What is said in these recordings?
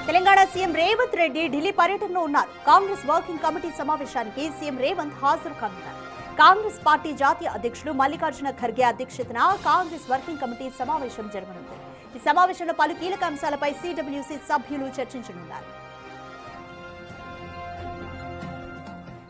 Telangana CM Revanth Reddy Delhi పర్యటనలో ఉన్నారు. Congress working committee సమావేశానికి సీఎం రేవంత్ హాజరు కానున్నారు. కాంగ్రెస్ పార్టీ జాతీయ అధ్యక్షులు మల్లికార్జున ఖర్గే అధ్యక్షతన కాంగ్రెస్ వర్కింగ్ కమిటీ సమావేశం జరగనుంది. ఈ సమావేశంలో పలు కీలక అంశాలపై సిడబ్ల్యూసీ సభ్యులు చర్చించనున్నారు.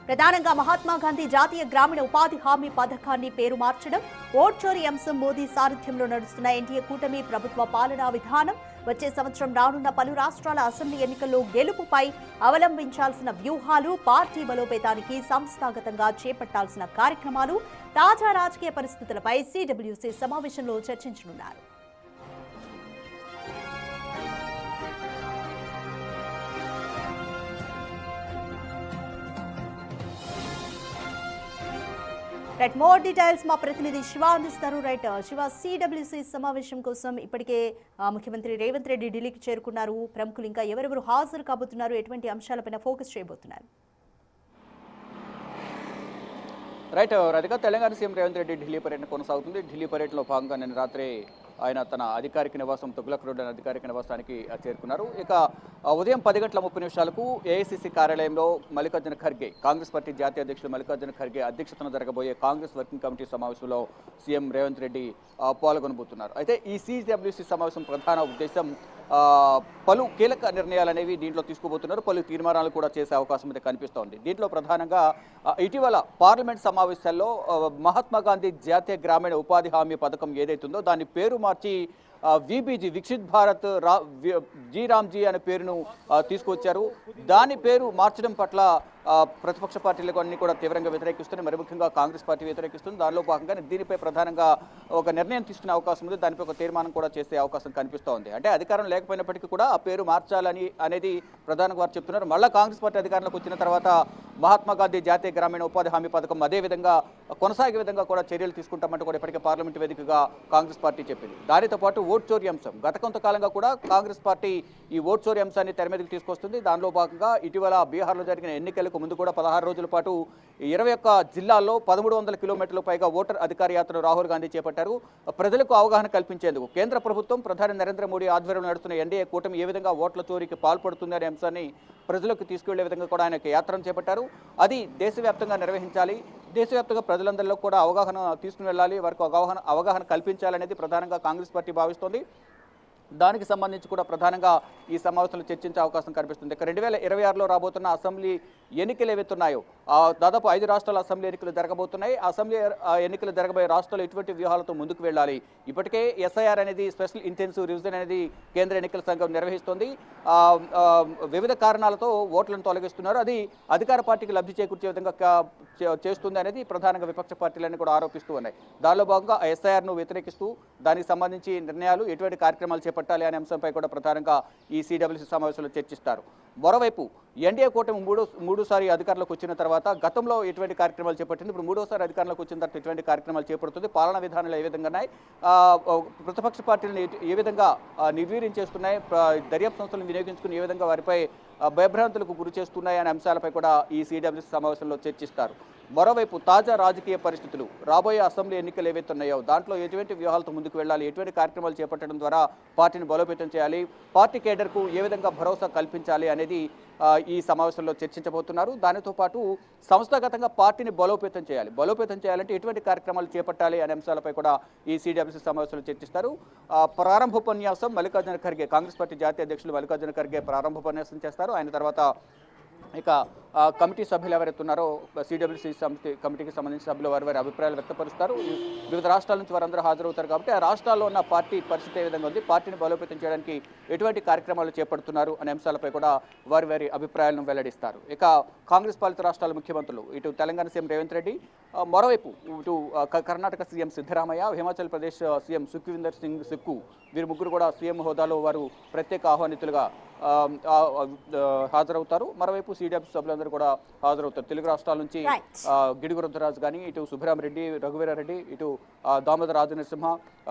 ప్రధానంగా మహాత్మా గాంధీ జాతీయ గ్రామీణ ఉపాధి హామీ పథకాన్ని పేరు మార్చడం, ఓట్ చోరీ అంశం, మోదీ సారథ్యంలో నడుస్తున్న ఎన్డీఏ కూటమి ప్రభుత్వ పాలనా విధానం, వచ్చే సంవత్సరం రానున్న పలు రాష్ట్రాల అసెంబ్లీ ఎన్నికల్లో గెలుపుపై అవలంబించాల్సిన వ్యూహాలు, పార్టీ బలోపేతానికి సంస్థాగతంగా చేపట్టాల్సిన కార్యక్రమాలు, తాజా రాజకీయ పరిస్థితులపై సిడబ్ల్యూసీ సమావేశంలో చర్చించనున్నారు. రైట్, మోర్ డీటెయిల్స్ మా ప్రతినిధి శివ అందిస్తారు. రైట్ శివ, సిడబ్ల్యూసీ సమావేశం కోసం ఇప్పటికే ముఖ్యమంత్రి రేవంత్ రెడ్డి ఢిల్లీకి చేరుకున్నారు. ప్రముఖులు ఇంకా ఎవరెవరు హాజరు కాబోతున్నారు, ఎటువంటి అంశాలపైన ఫోకస్ చేయబోతున్నారు? రైట్ రాధిక, తెలంగాణ సీఎం రేవంత్ రెడ్డి ఢిల్లీ పర్యటన కొనసాగుతుంది. ఢిల్లీ పర్యటనలో భాగంగా నిన్న రాత్రి ఆయన తన అధికారిక నివాసం తుగ్లక్ రోడ్ అనే అధికారిక నివాసానికి చేరుకున్నారు. ఇక ఉదయం 10:30 ఏఐసీసీ కార్యాలయంలో మల్లికార్జున ఖర్గే, కాంగ్రెస్ పార్టీ జాతీయ అధ్యక్షులు మల్లికార్జున ఖర్గే అధ్యక్షతన జరగబోయే కాంగ్రెస్ వర్కింగ్ కమిటీ సమావేశంలో సీఎం రేవంత్ రెడ్డి పాల్గొనబోతున్నారు. అయితే ఈ సిడబ్ల్యూసీ సమావేశం ప్రధాన ఉద్దేశం పలు కీలక నిర్ణయాలు అనేవి దీంట్లో తీసుకోబోతున్నారు. పలు తీర్మానాలు కూడా చేసే అవకాశం అయితే కనిపిస్తోంది. దీంట్లో ప్రధానంగా ఇటీవల పార్లమెంట్ సమావేశాల్లో మహాత్మా గాంధీ జాతీయ గ్రామీణ ఉపాధి హామీ పథకం ఏదైతుందో దాని పేరు మార్చి విబీజీ, వికసిత్ భారత్ జీ రామ్జీ అనే పేరును తీసుకొచ్చారు. దాని పేరు మార్చడం పట్ల ప్రతిపక్ష పార్టీలకు అన్ని కూడా తీవ్రంగా వ్యతిరేకిస్తున్నాయి. మరి ముఖ్యంగా కాంగ్రెస్ పార్టీ వ్యతిరేకిస్తుంది. దానిలో భాగంగా దీనిపై ప్రధానంగా ఒక నిర్ణయం తీసుకునే అవకాశం ఉంది. దానిపై ఒక తీర్మానం కూడా చేసే అవకాశం కనిపిస్తోంది. అంటే అధికారం లేకపోయినప్పటికీ కూడా ఆ పేరు మార్చాలని అనేది ప్రధానంగా వారు చెప్తున్నారు. మళ్ళీ కాంగ్రెస్ పార్టీ అధికారంలోకి వచ్చిన తర్వాత మహాత్మా గాంధీ జాతీయ గ్రామీణ ఉపాధి హామీ పథకం అదేవిధంగా కొనసాగే విధంగా కూడా చర్యలు తీసుకుంటామంటూ కూడా ఇప్పటికే పార్లమెంట్ వేదికగా కాంగ్రెస్ పార్టీ చెప్పింది. దానితో పాటు ఓట్ చోరీ అంశం, గత కొంతకాలంగా కూడా కాంగ్రెస్ పార్టీ ఈ ఓట్ చోరీ అంశాన్ని తెర మీదకి తీసుకొస్తుంది. దానిలో భాగంగా ఇటీవల బీహార్లో జరిగిన ఎన్నికలకు ముందు కూడా 16 రోజుల పాటు 21 జిల్లాల్లో 1300 కిలోమీటర్ల పైగా ఓటర్ అధికార యాత్రను రాహుల్ గాంధీ చేపట్టారు. ప్రజలకు అవగాహన కల్పించేందుకు కేంద్ర ప్రభుత్వం, ప్రధాని నరేంద్ర మోడీ ఆధ్వర్యంలో నడుస్తున్న ఎన్డీఏ కూటమి ఏ విధంగా ఓట్ల చోరీకి పాల్పడుతుంది అనే అంశాన్ని ప్రజలకు తీసుకెళ్లే విధంగా కూడా ఆయన యాత్రను చేపట్టారు. అది దేశవ్యాప్తంగా నిర్వహించాలి, దేశవ్యాప్తంగా ప్రజలందరిలో కూడా అవగాహన తీసుకుని వెళ్ళాలి, వారికి అవగాహన కల్పించాలనేది ప్రధానంగా కాంగ్రెస్ పార్టీ భావిస్తోంది. దానికి సంబంధించి కూడా ప్రధానంగా ఈ సమావేశంలో చర్చించే అవకాశం కనిపిస్తుంది. ఇక 2026లో రాబోతున్న అసెంబ్లీ ఎన్నికలు ఏవైతున్నాయో దాదాపు 5 రాష్ట్రాల అసెంబ్లీ ఎన్నికలు జరగబోతున్నాయి. అసెంబ్లీ ఎన్నికలు జరగబోయే రాష్ట్రాలు ఎటువంటి వ్యూహాలతో ముందుకు వెళ్ళాలి. ఇప్పటికే ఎస్ఐఆర్ అనేది, స్పెషల్ ఇంటెన్సివ్ రివిజన్ అనేది కేంద్ర ఎన్నికల సంఘం నిర్వహిస్తోంది. వివిధ కారణాలతో ఓట్లను తొలగిస్తున్నారు. అది అధికార పార్టీకి లబ్ధి చేకూర్చే విధంగా చేస్తుంది అనేది ప్రధానంగా విపక్ష పార్టీలన్నీ కూడా ఆరోపిస్తూ ఉన్నాయి. దానిలో భాగంగా ఎస్ఐఆర్ను వ్యతిరేకిస్తూ దానికి సంబంధించి నిర్ణయాలు, ఎటువంటి కార్యక్రమాలు చేపట్టాలి అనే అంశంపై కూడా ప్రధానంగా ఈ సిడబ్ల్యూసీ సమావేశంలో చర్చిస్తారు. మరోవైపు ఎన్డీఏ కూటమి మూడోసారి అధికారంలోకి వచ్చిన తర్వాత గతంలో ఎటువంటి కార్యక్రమాలు చేపట్టింది, ఇప్పుడు మూడోసారి అధికారంలోకి వచ్చిన తర్వాత ఎటువంటి కార్యక్రమాలు చేపడుతుంది, పాలనా విధానాలు ఏ విధంగా ఉన్నాయి, ప్రతిపక్ష పార్టీలను ఏ విధంగా నిర్వీర్యం చేస్తున్నాయి, దర్యాప్తు సంస్థలను వినియోగించుకుని ఏ విధంగా వారిపై భయభ్రాంతులకు గురి చేస్తున్నాయి అనే అంశాలపై కూడా ఈ సిడబ్ల్యూసీ సమావేశంలో చర్చిస్తారు. మరోవైపు తాజా రాజకీయ పరిస్థితులు, రాబోయే అసెంబ్లీ ఎన్నికలు ఏవైతున్నాయో దాంట్లో ఎటువంటి వ్యూహాలతో ముందుకు వెళ్ళాలి, ఎటువంటి కార్యక్రమాలు చేపట్టడం ద్వారా పార్టీని బలోపేతం చేయాలి, పార్టీ కేడర్కు ఏ విధంగా భరోసా కల్పించాలి అనేది ఈ సమావేశంలో చర్చించబోతున్నారు. దానితో పాటు సంస్థాగతంగా పార్టీని బలోపేతం చేయాలంటే ఎటువంటి కార్యక్రమాలు చేపట్టాలి అనే అంశాలపై కూడా ఈ సిడబ్ల్యూసీ సమావేశంలో చర్చిస్తారు. ప్రారంభోపన్యాసం మల్లికార్జున ఖర్గే, కాంగ్రెస్ పార్టీ జాతీయ అధ్యక్షులు మల్లికార్జున ఖర్గే ప్రారంభోపన్యాసం చేస్తారు. ఆయన తర్వాత ఇక కమిటీ సభ్యులు ఎవరైతే ఉన్నారో సిడబ్ల్యూసీ కమిటీకి సంబంధించిన సభ్యులు వారి అభిప్రాయాలు వ్యక్తపరుస్తారు. వివిధ రాష్ట్రాల నుంచి వారందరూ హాజరవుతారు కాబట్టి ఆ రాష్ట్రాల్లో ఉన్న పార్టీ పరిస్థితి ఏ విధంగా ఉంది, పార్టీని బలోపేతం చేయడానికి ఎటువంటి కార్యక్రమాలు చేపడుతున్నారు అనే అంశాలపై కూడా వారి అభిప్రాయాలను వెల్లడిస్తారు. ఇక కాంగ్రెస్ పాలిత రాష్ట్రాల ముఖ్యమంత్రులు, ఇటు తెలంగాణ సీఎం రేవంత్ రెడ్డి, మరోవైపు ఇటు కర్ణాటక సీఎం సిద్ధరామయ్య, హిమాచల్ ప్రదేశ్ సీఎం సుఖ్వీందర్ సింగ్ సుక్కు, వీరు ముగ్గురు కూడా సీఎం హోదాలో వారు ప్రత్యేక ఆహ్వానితులుగా హాజరవుతారు. మరోవైపు సిడబ్ల్యూసీ సభ్యులందరూ వీరందరూ కూడా హాజరవుతారు. తెలుగు రాష్ట్రాల నుంచి Right. గిడుగు రుద్రరాజు కానీ, ఇటు సుబ్బరామరెడ్డి, రఘువీరారెడ్డి, ఇటు దామోదర రాజనరసింహ,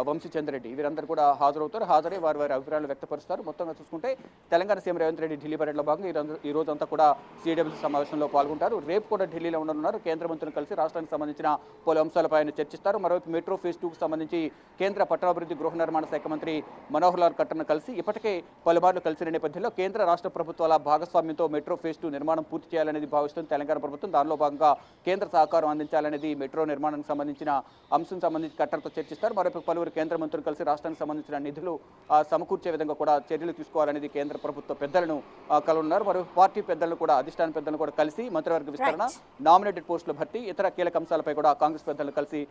వంశీచంద్రెడ్డి వీరందరూ కూడా హాజరవుతారు. హాజరై వారి అభిప్రాయాలు వ్యక్తపరుస్తారు. మొత్తంగా చూసుకుంటే తెలంగాణ సీఎం రేవంత్ రెడ్డి ఢిల్లీ పర్యటనలో భాగంగా ఈ రోజంతా కూడా సిడబ్ల్యూసీ సమావేశంలో పాల్గొంటారు. రేపు కూడా ఢిల్లీలో ఉండనున్నారు. కేంద్ర మంత్రులను కలిసి రాష్ట్రానికి సంబంధించిన పలు అంశాలపై ఆయన చర్చిస్తారు. మరోవైపు మెట్రో ఫేజ్ 2కు సంబంధించి కేంద్ర పట్టణాభివృద్ధి గృహ నిర్మాణ శాఖ మంత్రి మనోహర్ లాల్ ఖట్టర్ను కలిసి ఇప్పటికే పలుమార్లు కలిసిన నేపథ్యంలో కేంద్ర రాష్ట్ర ప్రభుత్వాల భాగస్వామ్యంతో మెట్రో ఫేజ్ 2 నిర్మాణం పూర్తి చేయాలనేది భావిస్తుంది తెలంగాణ ప్రభుత్వం. దానిలో భాగంగా కేంద్ర సహకారం అందించాలనేది మెట్రో నిర్మాణానికి సంబంధించిన అంశం సంబంధించి ఖట్టర్తో చర్చిస్తారు. మరోవైపు పలువురు కేంద్ర మంత్రులు కలిసి రాష్ట్రానికి సంబంధించిన నిధులు సమకూర్చే విధంగా కూడా చర్యలు తీసుకోవాలనేది కేంద్ర ప్రభుత్వ పెద్దలను కలుగున్నారు. మరో పార్టీ పెద్దలను కూడా అధిష్టాన పెద్దలను కూడా కలిసి మంత్రివర్గ విస్తరణ, నామినేటెడ్ పోస్టుల భర్తీ, ఇతర కీలక అంశాలపై కూడా కాంగ్రెస్ పెద్దలను కలిసి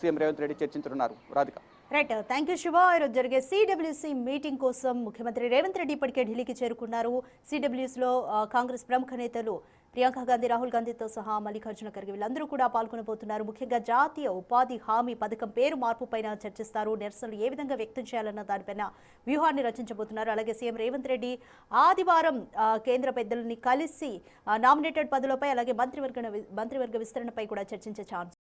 సీఎం రేవంత్ రెడ్డి చర్చించనున్నారు. Radhika. Right, thank you Shiva. ఈరోజు జరిగే సిడబ్ల్యూసీ మీటింగ్ కోసం ముఖ్యమంత్రి రేవంత్ రెడ్డి ఇప్పటికే ఢిల్లీకి చేరుకున్నారు. సిడబ్ల్యూసీలో కాంగ్రెస్ ప్రముఖ నేతలు ప్రియాంక గాంధీ, రాహుల్ గాంధీతో సహా మల్లికార్జున ఖర్గే వీళ్ళందరూ కూడా పాల్గొనబోతున్నారు. ముఖ్యంగా జాతీయ ఉపాధి హామీ పథకం పేరు మార్పు పైన చర్చిస్తారు. నిరసనలు ఏ విధంగా వ్యక్తం చేయాలన్న దానిపైన వ్యూహాన్ని రచించబోతున్నారు. అలాగే సీఎం రేవంత్ రెడ్డి ఆదివారం కేంద్ర పెద్దలని కలిసి నామినేటెడ్ పదవులపై అలాగే మంత్రివర్గ విస్తరణపై కూడా చర్చించే ఛాన్స్